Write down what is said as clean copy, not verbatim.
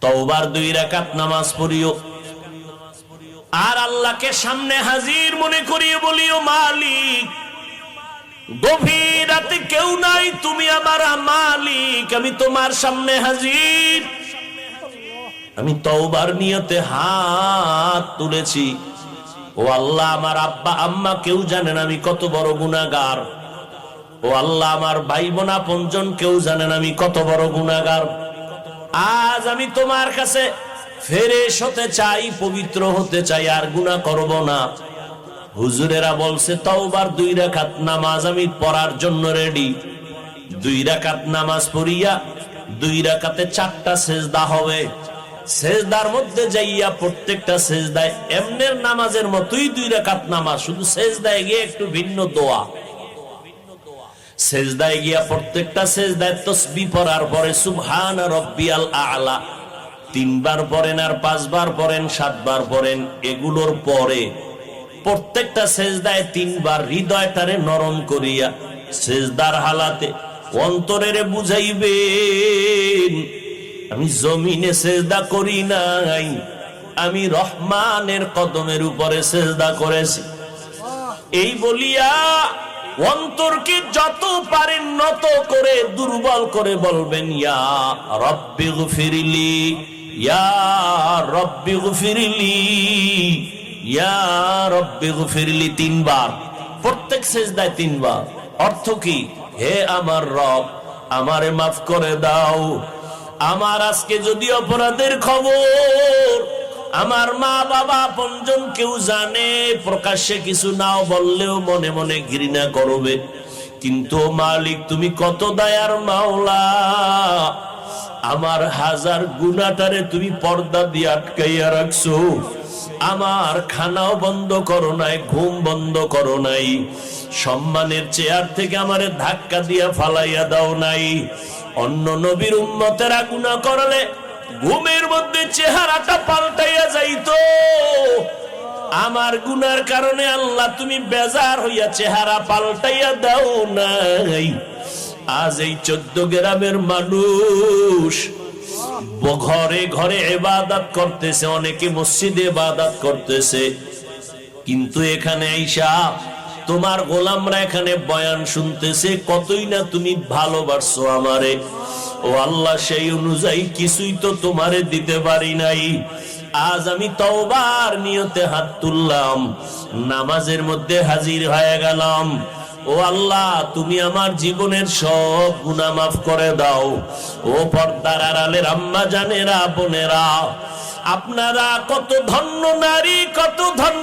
তওবার 2 রাকাত নামাজ পড়িও আর আল্লাহকে সামনে হাজির মনে করিয়ে বলিও, মালিক গভীর রাতে কেউ নাই, তুমি আমার মালিক, আমি তোমার সামনে হাজির, আমি তওবার নিয়তে হাত তুলেছি। ও আল্লাহ, আমার আব্বা আম্মা কেউ জানেন আমি কত বড় গুনাহগার। ও আল্লাহ, আমার ভাই বোন আপনজন কেউ জানেন আমি কত বড় গুনাহগার। আজ আমি তোমার কাছে ফেরেশ হতে চাই, পবিত্র হতে চাই, আর গুনাহ করব না। হুজুরেরা বলছে তওবার 2 রাকাত নামাজ আমি পড়ার জন্য রেডি। 2 রাকাত নামাজ পড়িয়া 2 রাকাতে 4টা সেজদা হবে। সেজদার মধ্যে যাইয়া প্রত্যেকটা সেজদায় এমনের নামাজের মতোই 2 রাকাত নামাজ, শুধু সেজদায় গিয়ে একটু ভিন্ন দোয়া। সেজদায় গিয়া প্রত্যেকটা সেজদায় তাসবিহ পড়ার পরে সুবহান রাব্বিয়াল আ'লা 3 বার পড়েন, আর 5 বার পড়েন, 7 বার পড়েন। এগুলোর পরে প্রত্যেকটা সেজদায় 3 বার হৃদয়টারে নরম করিয়া সেজদার হালাতে অন্তরেরে বুঝাইবেন, আমি জমিনে সেজদা করি নাই, আমি রহমানের কদমের উপরে সেজদা করেছি। এই বলিয়া অন্তরকে যত পারেন নত করে দুর্বল করে বলবেন, ইয়া রব্বি গফিরলি, ইয়া রব্বি গফিরলি, ইয়া রব্বি গফিরলি 3 বার, প্রত্যেক সেজদায় 3 বার। অর্থ কি? হে আমার রব, আমারে মাফ করে দাও। আমার আজকে যদি অপরাধের খবর আমার মা বাবা আপনজন কেউ জানে, প্রকাশ্যে কিছু নাও বললেও মনে মনে ঘৃণা করবে, কিন্তু মালিক তুমি কত দয়ার মাওলা, আমার হাজার গুনাহটারে তুমি পর্দা দিয়ে আটকাইয়া রাখছো। আমার খানাও বন্ধ করো নাই, ঘুম বন্ধ করো নাই, সম্মানের চেয়ার থেকে আমারে ধাক্কা দিয়া ফালাইয়া দাও নাই। অন্য নবীর উম্মতেরা গুনাহ করলে ঘুমের মধ্যে চেহারাটা পাল্টাইয়া যাইতো, আমার গুনার কারণে আল্লাহ তুমি বেজার হইয়া চেহারা পাল্টাইয়া দাও নাই। আজ এই 14 গ্রামের মানুষ ঘরে ঘরে ইবাদত করতেছে, অনেকে মসজিদে ইবাদত করতেছে, কিন্তু এখানে আইসা তোমার গোলামরা এখানে বয়ান শুনতেছে, কতই না তুমি ভালোবাসছো আমারে। ও আল্লাহ, সেই অনুযায়ী কিছুই তো তোমারে দিতে পারি নাই। আজ আমি তওবার নিয়তে হাত তুললাম, নামাজের মধ্যে হাজির হয়ে গেলাম। ও আল্লাহ, তুমি আমার জীবনের সব গুনাহ মাফ করে দাও। ও পর্দার আড়ালের আম্মা জানেরা, বোনেরা, আপনারা কত ধন্য নারী, কত ধন্য